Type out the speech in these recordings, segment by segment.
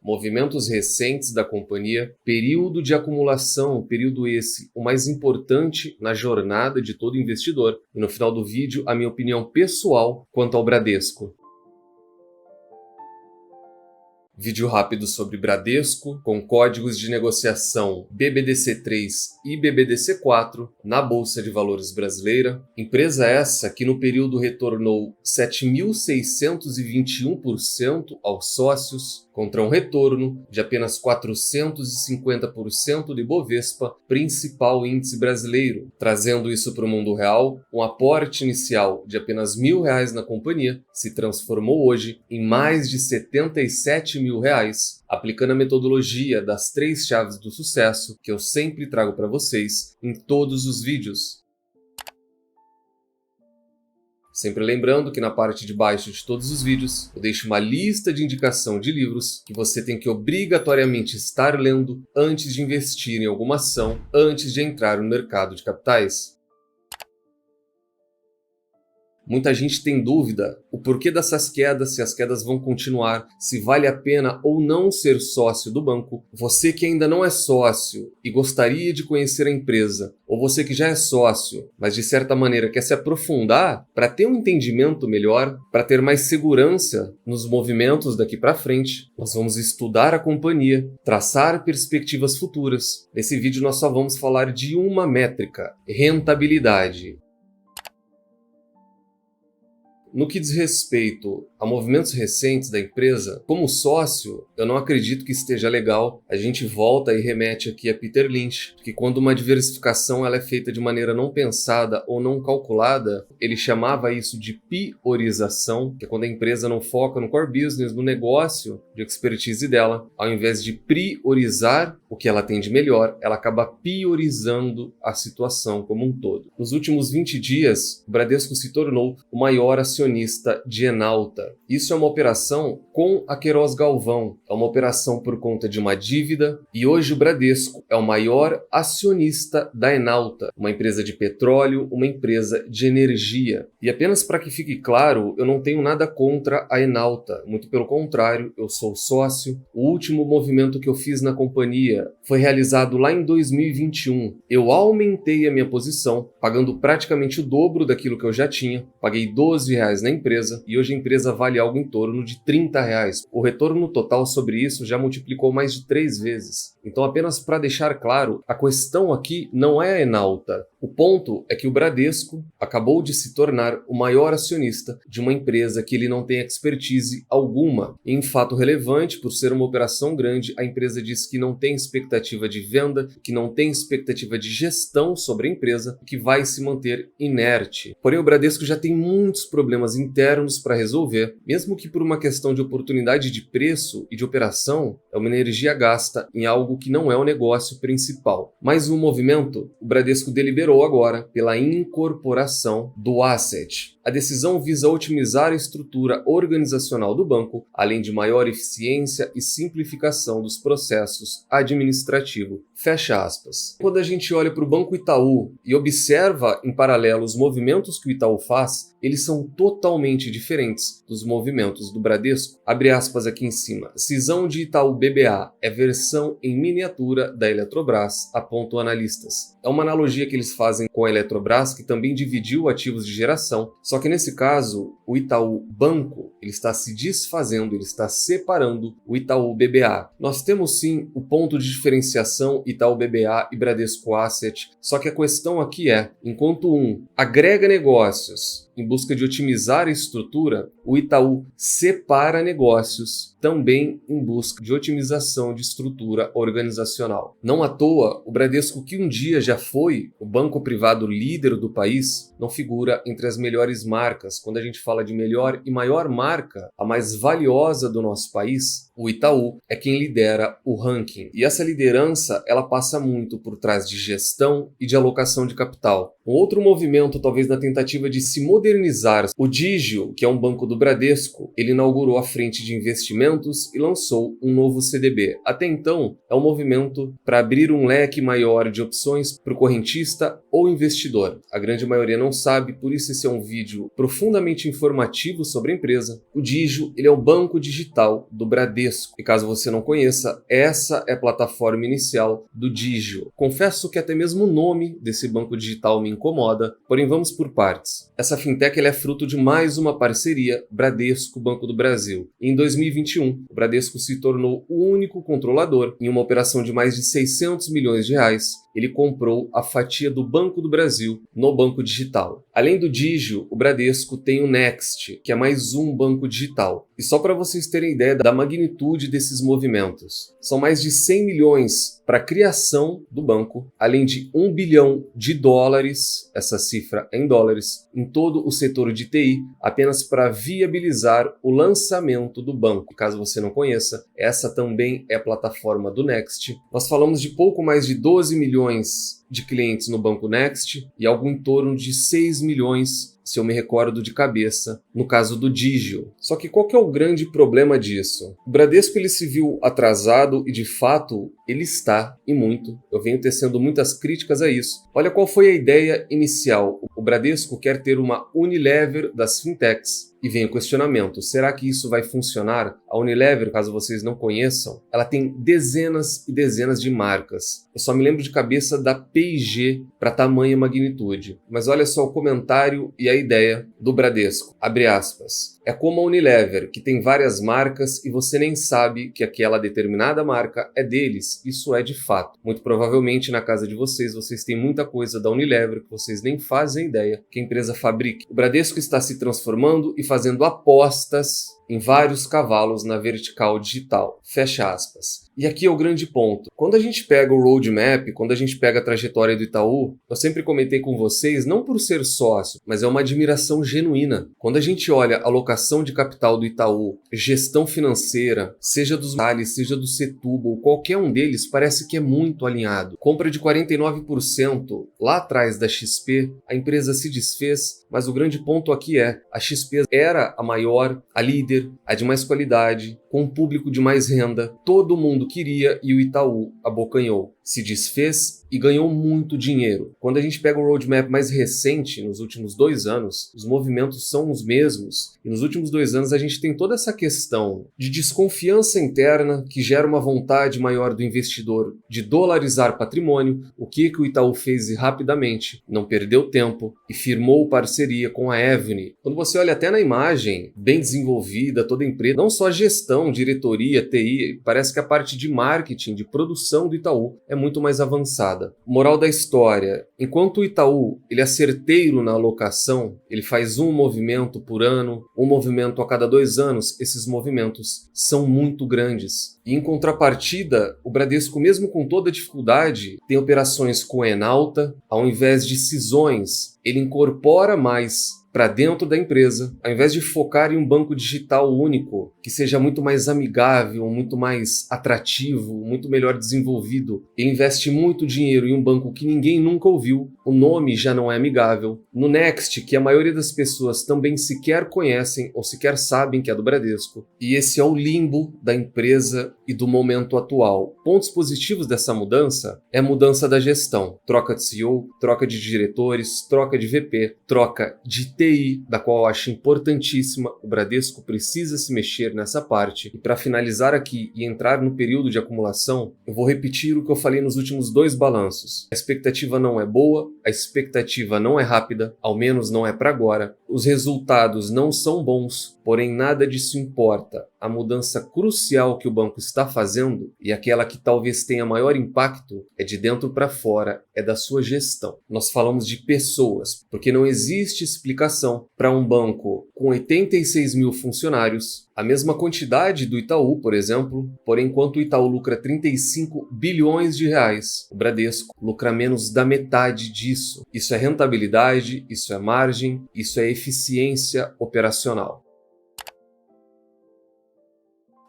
movimentos recentes da companhia, período de acumulação, período esse o mais importante na jornada de todo investidor, e no final do vídeo a minha opinião pessoal quanto ao Bradesco. Vídeo rápido sobre Bradesco, com códigos de negociação BBDC3 e BBDC4 na Bolsa de Valores brasileira. Empresa essa que no período retornou 7.621% aos sócios, contra um retorno de apenas 450% do Ibovespa, principal índice brasileiro. Trazendo isso para o mundo real, um aporte inicial de apenas R$1.000 na companhia se transformou hoje em mais de R$77 mil, aplicando a metodologia das 3 chaves do sucesso que eu sempre trago para vocês em todos os vídeos. Sempre lembrando que na parte de baixo de todos os vídeos eu deixo uma lista de indicação de livros que você tem que obrigatoriamente estar lendo antes de investir em alguma ação, antes de entrar no mercado de capitais. Muita gente tem dúvida o porquê dessas quedas, se as quedas vão continuar, se vale a pena ou não ser sócio do banco. Você que ainda não é sócio e gostaria de conhecer a empresa, ou você que já é sócio, mas de certa maneira quer se aprofundar para ter um entendimento melhor, para ter mais segurança nos movimentos daqui para frente, nós vamos estudar a companhia, traçar perspectivas futuras. Nesse vídeo nós só vamos falar de uma métrica: rentabilidade. No que diz respeito a movimentos recentes da empresa, como sócio, eu não acredito que esteja legal. A gente volta e remete aqui a Peter Lynch, que quando uma diversificação ela é feita de maneira não pensada ou não calculada, ele chamava isso de piorização, que é quando a empresa não foca no core business, no negócio de expertise dela. Ao invés de priorizar o que ela tem de melhor, ela acaba piorizando a situação como um todo. Nos últimos 20 dias, o Bradesco se tornou o maior acionista de Enauta. Isso é uma operação com a Queiroz Galvão, é uma operação por conta de uma dívida, e hoje o Bradesco é o maior acionista da Enauta, uma empresa de petróleo, uma empresa de energia. E apenas para que fique claro, eu não tenho nada contra a Enauta, muito pelo contrário, eu sou sócio. O último movimento que eu fiz na companhia foi realizado lá em 2021. Eu aumentei a minha posição, pagando praticamente o dobro daquilo que eu já tinha, paguei R$12 na empresa e hoje a empresa vale algo em torno de R$30. O retorno total sobre isso já multiplicou mais de 3 vezes. Então, apenas para deixar claro, a questão aqui não é a Enauta. O ponto é que o Bradesco acabou de se tornar o maior acionista de uma empresa que ele não tem expertise alguma. Em fato relevante, por ser uma operação grande, a empresa diz que não tem expectativa de venda, que não tem expectativa de gestão sobre a empresa, que vai se manter inerte. Porém, o Bradesco já tem muitos problemas internos para resolver, mesmo que por uma questão de oportunidade de preço e de operação, é uma energia gasta em algo que não é o negócio principal. Mais um movimento, o Bradesco deliberou agora pela incorporação do Asset. A decisão visa otimizar a estrutura organizacional do banco, além de maior eficiência e simplificação dos processos administrativos. Fecha aspas. Quando a gente olha para o Banco Itaú e observa em paralelo os movimentos que o Itaú faz, eles são totalmente diferentes dos movimentos do Bradesco. Abre aspas aqui em cima. Cisão de Itaú BBA é versão em miniatura da Eletrobras, apontam analistas. É uma analogia que eles fazem com a Eletrobras, que também dividiu ativos de geração, só que nesse caso, o Itaú Banco ele está se desfazendo, ele está separando o Itaú BBA. Nós temos sim o ponto de diferenciação Itaú BBA e Bradesco Asset, só que a questão aqui é, enquanto um agrega negócios em busca de otimizar a estrutura, o Itaú separa negócios também em busca de otimização de estrutura organizacional. Não à toa, o Bradesco, que um dia já foi o banco privado líder do país, não figura entre as melhores marcas. Quando a gente fala de melhor e maior marca, a mais valiosa do nosso país, o Itaú é quem lidera o ranking. E essa liderança, ela passa muito por trás de gestão e de alocação de capital. Um outro movimento, talvez na tentativa de se modernizar, o Digio, que é um banco do Bradesco, ele inaugurou a frente de investimento investimentos e lançou um novo CDB. Até então, é um movimento para abrir um leque maior de opções para o correntista ou investidor. A grande maioria não sabe, por isso esse é um vídeo profundamente informativo sobre a empresa. O Digio, ele é o banco digital do Bradesco. E caso você não conheça, essa é a plataforma inicial do Digio. Confesso que até mesmo o nome desse banco digital me incomoda, porém vamos por partes. Essa fintech ela é fruto de mais uma parceria Bradesco-Banco do Brasil. Em 2021, o Bradesco se tornou o único controlador em uma operação de mais de 600 milhões de reais. Ele comprou a fatia do Banco do Brasil no banco digital. Além do Digio, o Bradesco tem o Next, que é mais um banco digital. E só para vocês terem ideia da magnitude desses movimentos, são mais de 100 milhões para a criação do banco, além de $1 bilhão, essa cifra em dólares, em todo o setor de TI, apenas para viabilizar o lançamento do banco. Caso você não conheça, essa também é a plataforma do Next. Nós falamos de pouco mais de 12 milhões de clientes no Banco Next e algo em torno de 6 milhões, se eu me recordo de cabeça, no caso do Digio. Só que qual que é o grande problema disso? O Bradesco ele se viu atrasado e de fato ele está, e muito. Eu venho tecendo muitas críticas a isso. Olha qual foi a ideia inicial. O Bradesco quer ter uma Unilever das fintechs. E vem o questionamento, será que isso vai funcionar? A Unilever, caso vocês não conheçam, ela tem dezenas e dezenas de marcas. Eu só me lembro de cabeça da P&G para tamanha magnitude. Mas olha só o comentário e a ideia do Bradesco. Abre aspas. É como a Unilever, que tem várias marcas e você nem sabe que aquela determinada marca é deles. Isso é de fato. Muito provavelmente na casa de vocês têm muita coisa da Unilever que vocês nem fazem ideia que a empresa fabrique. O Bradesco está se transformando e fazendo apostas em vários cavalos na vertical digital. Fecha aspas. E aqui é o grande ponto. Quando a gente pega o roadmap, quando a gente pega a trajetória do Itaú, eu sempre comentei com vocês, não por ser sócio, mas é uma admiração genuína. Quando a gente olha a alocação de capital do Itaú, gestão financeira, seja dos Vales, seja do Setúbal, qualquer um deles parece que é muito alinhado. Compra de 49% lá atrás da XP, a empresa se desfez, mas o grande ponto aqui é, a XP era a maior, a líder, a de mais qualidade, com um público de mais renda, todo mundo queria e o Itaú abocanhou. Se desfez e ganhou muito dinheiro. Quando a gente pega o roadmap mais recente, nos últimos 2 anos, os movimentos são os mesmos. E nos últimos 2 anos a gente tem toda essa questão de desconfiança interna que gera uma vontade maior do investidor de dolarizar patrimônio. O que o Itaú fez rapidamente? Não perdeu tempo e firmou parceria com a Avenue. Quando você olha até na imagem, bem desenvolvida, toda a empresa, não só a gestão, diretoria, TI, parece que a parte de marketing, de produção do Itaú é muito mais avançada. Moral da história, enquanto o Itaú ele é certeiro na alocação, ele faz um movimento por ano, um movimento a cada 2 anos, esses movimentos são muito grandes. E em contrapartida, o Bradesco, mesmo com toda a dificuldade, tem operações com Enalta, ao invés de cisões, ele incorpora mais para dentro da empresa, ao invés de focar em um banco digital único, que seja muito mais amigável, muito mais atrativo, muito melhor desenvolvido, ele investe muito dinheiro em um banco que ninguém nunca ouviu, o nome já não é amigável. No Next, que a maioria das pessoas também sequer conhecem ou sequer sabem que é do Bradesco. E esse é o limbo da empresa e do momento atual. Pontos positivos dessa mudança é a mudança da gestão. Troca de CEO, troca de diretores, troca de VP, troca de TI, da qual eu acho importantíssima. O Bradesco precisa se mexer nessa parte. E para finalizar aqui e entrar no período de acumulação, eu vou repetir o que eu falei nos últimos 2 balanços. A expectativa não é boa, a expectativa não é rápida, ao menos não é para agora. Os resultados não são bons, porém nada disso importa. A mudança crucial que o banco está fazendo, e aquela que talvez tenha maior impacto, é de dentro para fora, é da sua gestão. Nós falamos de pessoas, porque não existe explicação para um banco com 86 mil funcionários, a mesma quantidade do Itaú, por exemplo, porém enquanto o Itaú lucra 35 bilhões de reais, o Bradesco lucra menos da metade disso. Isso é rentabilidade, isso é margem, isso é eficiência operacional.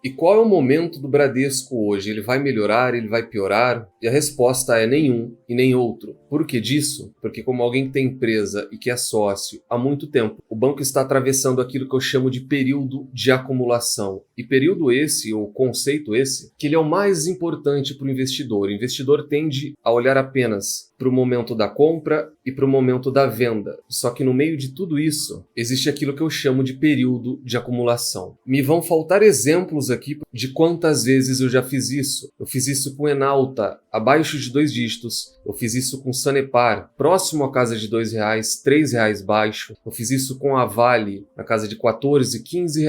E qual é o momento do Bradesco hoje? Ele vai melhorar? Ele vai piorar? E a resposta é nenhum e nem outro. Por que disso? Porque como alguém que tem empresa e que é sócio há muito tempo, o banco está atravessando aquilo que eu chamo de período de acumulação. E período esse, ou conceito esse, que ele é o mais importante para o investidor. O investidor tende a olhar apenas para o momento da compra e para o momento da venda. Só que no meio de tudo isso, existe aquilo que eu chamo de período de acumulação. Me vão faltar exemplos aqui de quantas vezes eu já fiz isso. Eu fiz isso com Enalta, abaixo de 2 dígitos. Eu fiz isso com Sanepar, próximo à casa de R$ 2, R$ 3 baixo. Eu fiz isso com a Vale, na casa de R$ 14, R$ 15.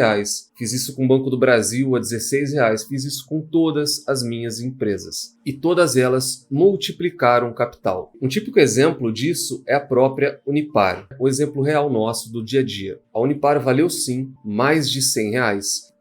Fiz isso com o Banco do Brasil a R$ 16. Fiz isso com todas as minhas empresas. E todas elas multiplicaram capital. Um típico exemplo disso é a própria Unipar, um exemplo real nosso do dia a dia. A Unipar valeu sim mais de R$ 100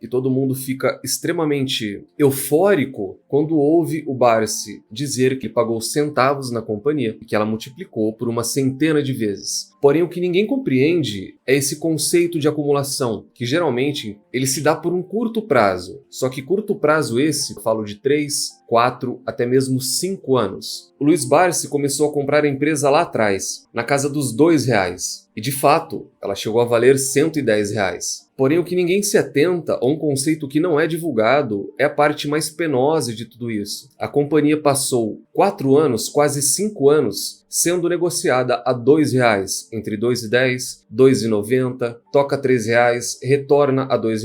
e todo mundo fica extremamente eufórico quando ouve o Barsi dizer que pagou centavos na companhia e que ela multiplicou por uma centena de vezes. Porém, o que ninguém compreende é esse conceito de acumulação, que geralmente ele se dá por um curto prazo. Só que curto prazo esse, eu falo de 3, 4, até mesmo 5 anos. O Luiz Barsi começou a comprar a empresa lá atrás, na casa dos R$ 2. E de fato, ela chegou a valer R$ 110. Porém, o que ninguém se atenta, a um conceito que não é divulgado, é a parte mais penosa de tudo isso. A companhia passou 4 anos, quase 5 anos, sendo negociada a R$ 2, entre R$ 2,10, R$ 2,90, toca R$ 3, retorna a R$ 2.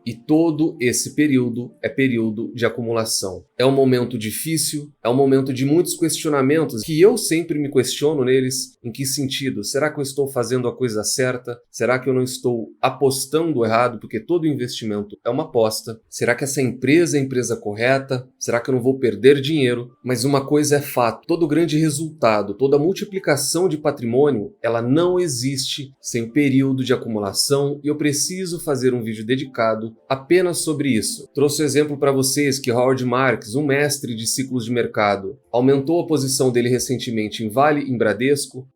E todo esse período é período de acumulação. É um momento difícil, é um momento de muitos questionamentos que eu sempre me questiono neles. Em que sentido? Será que eu estou fazendo a coisa certa? Será que eu não estou apostando errado? Porque todo investimento é uma aposta. Será que essa empresa é a empresa correta? Será que eu não vou perder dinheiro? Mas uma coisa é fato, todo grande resultado, toda multiplicação de patrimônio, ela não existe sem período de acumulação e eu preciso fazer um vídeo dedicado apenas sobre isso. Trouxe o exemplo para vocês que Howard Marks, um mestre de ciclos de mercado, aumentou a posição dele recentemente em Vale e em Bradesco.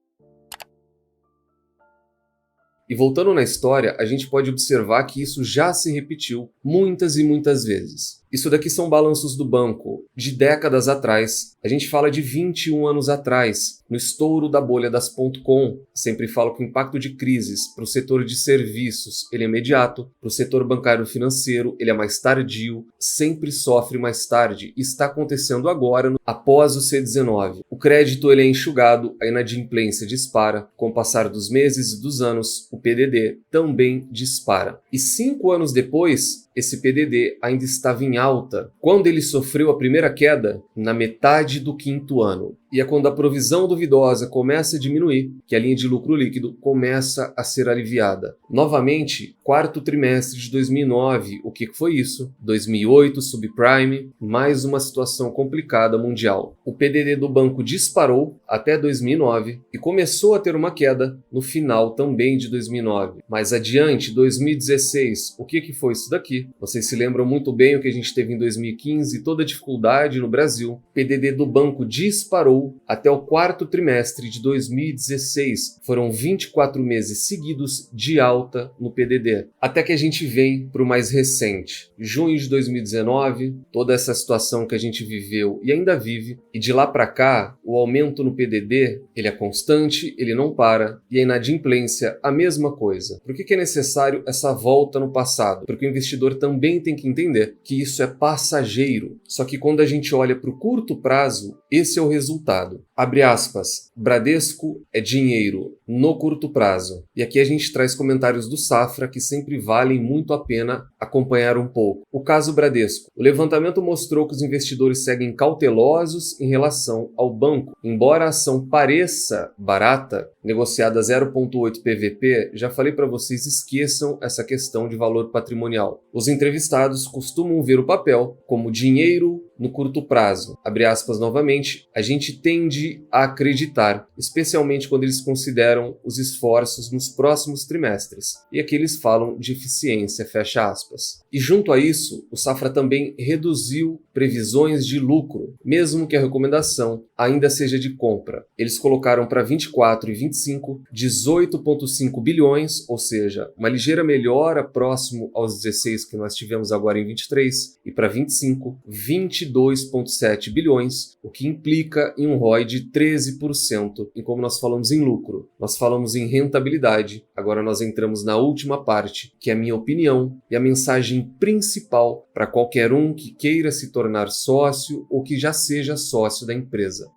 E voltando na história, a gente pode observar que isso já se repetiu muitas e muitas vezes. Isso daqui são balanços do banco de décadas atrás. A gente fala de 21 anos atrás, no estouro da bolha das .com. Sempre falo que o impacto de crises para o setor de serviços ele é imediato, para o setor bancário financeiro ele é mais tardio, sempre sofre mais tarde. E está acontecendo agora, após o C-19. O crédito ele é enxugado, a inadimplência dispara. Com o passar dos meses e dos anos, o PDD também dispara. E 5 anos depois, esse PDD ainda estava em alta quando ele sofreu a primeira queda na metade do 5º ano. E é quando a provisão duvidosa começa a diminuir que a linha de lucro líquido começa a ser aliviada. Novamente, 4º trimestre de 2009, o que foi isso? 2008, subprime, mais uma situação complicada mundial. O PDD do banco disparou até 2009 e começou a ter uma queda no final também de 2009. Mais adiante, 2016, o que foi isso daqui? Vocês se lembram muito bem o que a gente teve em 2015, toda a dificuldade no Brasil. O PDD do banco disparou até o 4º trimestre de 2016. Foram 24 meses seguidos de alta no PDD. Até que a gente vem para o mais recente. Junho de 2019, toda essa situação que a gente viveu e ainda vive. E de lá para cá, o aumento no PDD, ele é constante, ele não para. E a inadimplência, a mesma coisa. Por que é necessário essa volta no passado? Porque o investidor também tem que entender que isso é passageiro. Só que quando a gente olha para o curto prazo, esse é o resultado. Abre aspas, Bradesco é dinheiro no curto prazo. E aqui a gente traz comentários do Safra que sempre valem muito a pena acompanhar um pouco. O caso Bradesco. O levantamento mostrou que os investidores seguem cautelosos em relação ao banco. Embora a ação pareça barata, negociada a 0,8 PVP, já falei para vocês, esqueçam essa questão de valor patrimonial. Os entrevistados costumam ver o papel como dinheiro no curto prazo. Abre aspas novamente, a gente tende a acreditar, especialmente quando eles consideram os esforços nos próximos trimestres. E aqui eles falam de eficiência, fecha aspas. E junto a isso, o Safra também reduziu previsões de lucro, mesmo que a recomendação ainda seja de compra. Eles colocaram para 24 e 25 18,5 bilhões, ou seja, uma ligeira melhora próximo aos 16 que nós tivemos agora em 23, e para 25, 22,7 bilhões, o que implica em um ROI de 13%. E como nós falamos em lucro, nós falamos em rentabilidade, agora nós entramos na última parte, que é a minha opinião e a mensagem principal para qualquer um que queira se tornar sócio ou que já seja sócio da empresa.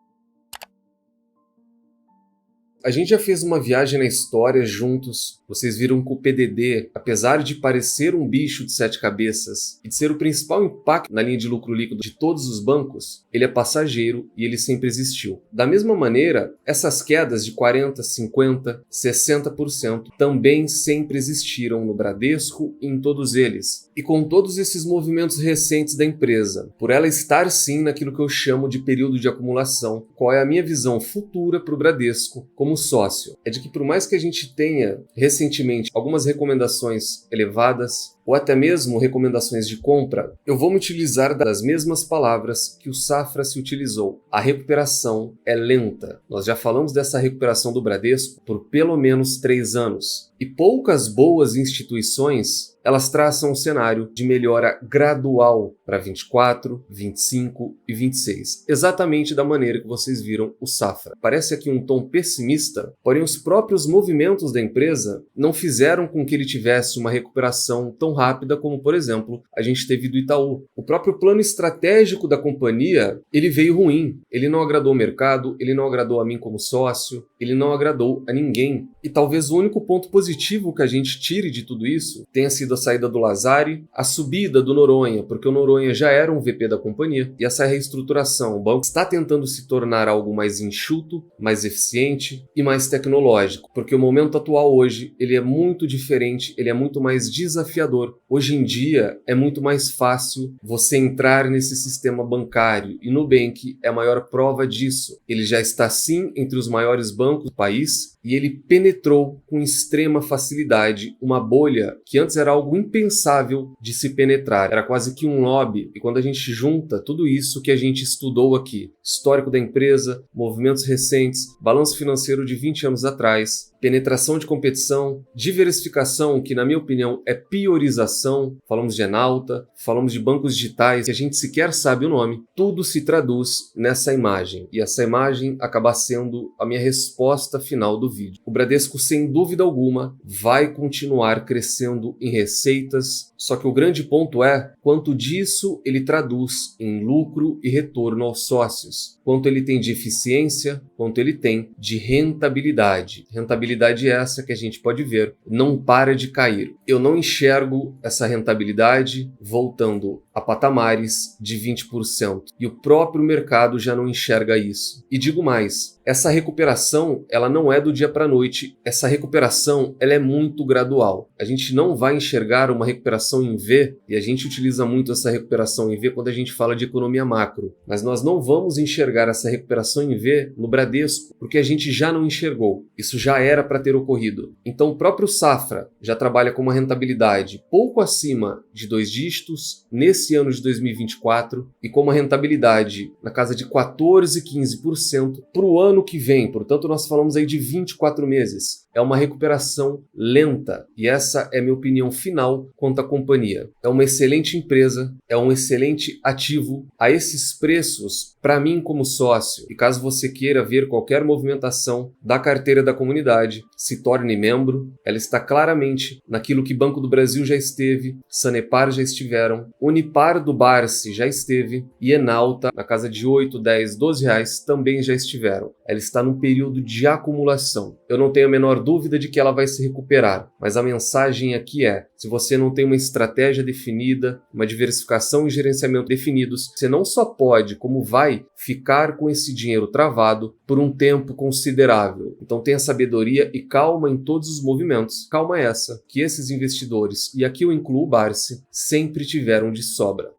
A gente já fez uma viagem na história juntos. Vocês viram que o PDD, apesar de parecer um bicho de 7 cabeças e de ser o principal impacto na linha de lucro líquido de todos os bancos, ele é passageiro e ele sempre existiu. Da mesma maneira, essas quedas de 40%, 50%, 60% também sempre existiram no Bradesco e em todos eles. E com todos esses movimentos recentes da empresa, por ela estar sim naquilo que eu chamo de período de acumulação, qual é a minha visão futura para o Bradesco como sócio? É de que por mais que a gente tenha recentemente algumas recomendações elevadas, ou até mesmo recomendações de compra, eu vou me utilizar das mesmas palavras que o Safra se utilizou. A recuperação é lenta. Nós já falamos dessa recuperação do Bradesco por pelo menos 3 anos. E poucas boas instituições, elas traçam um cenário de melhora gradual para 24, 25 e 26. Exatamente da maneira que vocês viram o Safra. Parece aqui um tom pessimista, porém os próprios movimentos da empresa não fizeram com que ele tivesse uma recuperação tão rápida como, por exemplo, a gente teve do Itaú. O próprio plano estratégico da companhia, ele veio ruim. Ele não agradou o mercado, ele não agradou a mim como sócio, ele não agradou a ninguém. E talvez o único ponto positivo que a gente tire de tudo isso tenha sido a saída do Lazari, a subida do Noronha, porque o Noronha já era um VP da companhia, e essa reestruturação. O banco está tentando se tornar algo mais enxuto, mais eficiente e mais tecnológico, porque o momento atual hoje, ele é muito diferente, ele é muito mais desafiador. Hoje em dia, é muito mais fácil você entrar nesse sistema bancário, e Nubank é a maior prova disso. Ele já está sim entre os maiores bancos do país, e ele penetrou com extrema facilidade uma bolha que antes era algo impensável de se penetrar. Era quase que um lobby. E quando a gente junta tudo isso que a gente estudou aqui, histórico da empresa, movimentos recentes, balanço financeiro de 20 anos atrás, penetração de competição, diversificação, que na minha opinião é priorização, falamos de Enalta, falamos de bancos digitais, que a gente sequer sabe o nome, tudo se traduz nessa imagem. E essa imagem acaba sendo a minha resposta final do vídeo. O Bradesco, sem dúvida alguma, vai continuar crescendo em receitas, só que o grande ponto é quanto disso ele traduz em lucro e retorno aos sócios, quanto ele tem de eficiência, quanto ele tem de rentabilidade. Rentabilidade essa que a gente pode ver, não para de cair. Eu não enxergo essa rentabilidade voltando a patamares de 20%. E o próprio mercado já não enxerga isso. E digo mais, essa recuperação, ela não é do dia para a noite. Essa recuperação, ela é muito gradual. A gente não vai enxergar uma recuperação em V, e a gente utiliza muito essa recuperação em V quando a gente fala de economia macro. Mas nós não vamos enxergar essa recuperação em V no Bradesco, porque a gente já não enxergou. Isso já era para ter ocorrido. Então o próprio Safra já trabalha com uma rentabilidade pouco acima de 2 dígitos nesse ano de 2024 e com uma rentabilidade na casa de 14, 15% para o ano que vem. Portanto, nós falamos aí de 24 meses. É uma recuperação lenta e essa é minha opinião final quanto à companhia. É uma excelente empresa, é um excelente ativo a esses preços para mim como sócio. E caso você queira ver qualquer movimentação da carteira da comunidade, se torne membro. Ela está claramente naquilo que Banco do Brasil já esteve, Sanepar já estiveram, Unipar do Barsi já esteve e Enalta na casa de 8, 10, 12 reais também já estiveram. Ela está num período de acumulação. Eu não tenho a menor dúvida de que ela vai se recuperar, mas a mensagem aqui é: se você não tem uma estratégia definida, uma diversificação e gerenciamento definidos, você não só pode, como vai ficar com esse dinheiro travado por um tempo considerável. Então tenha sabedoria e calma em todos os movimentos. Calma essa que esses investidores, e aqui eu incluo o Barsi, sempre tiveram de sobra.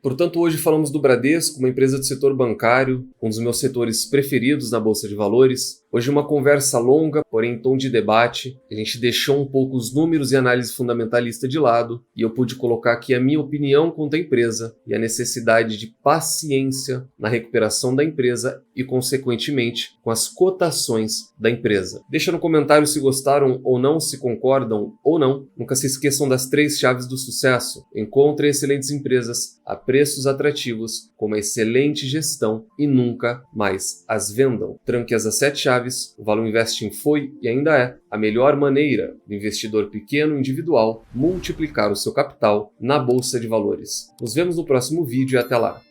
Portanto, hoje falamos do Bradesco, uma empresa do setor bancário, um dos meus setores preferidos na Bolsa de Valores. Hoje uma conversa longa, porém em tom de debate. A gente deixou um pouco os números e análise fundamentalista de lado e eu pude colocar aqui a minha opinião quanto à empresa e a necessidade de paciência na recuperação da empresa e, consequentemente, com as cotações da empresa. Deixa no comentário se gostaram ou não, se concordam ou não. Nunca se esqueçam das 3 chaves do sucesso. Encontre excelentes empresas a preços atrativos, com uma excelente gestão e nunca mais as vendam. Tranque-as às 7 chaves. O Valor Investing foi e ainda é a melhor maneira do investidor pequeno individual multiplicar o seu capital na Bolsa de Valores. Nos vemos no próximo vídeo e até lá!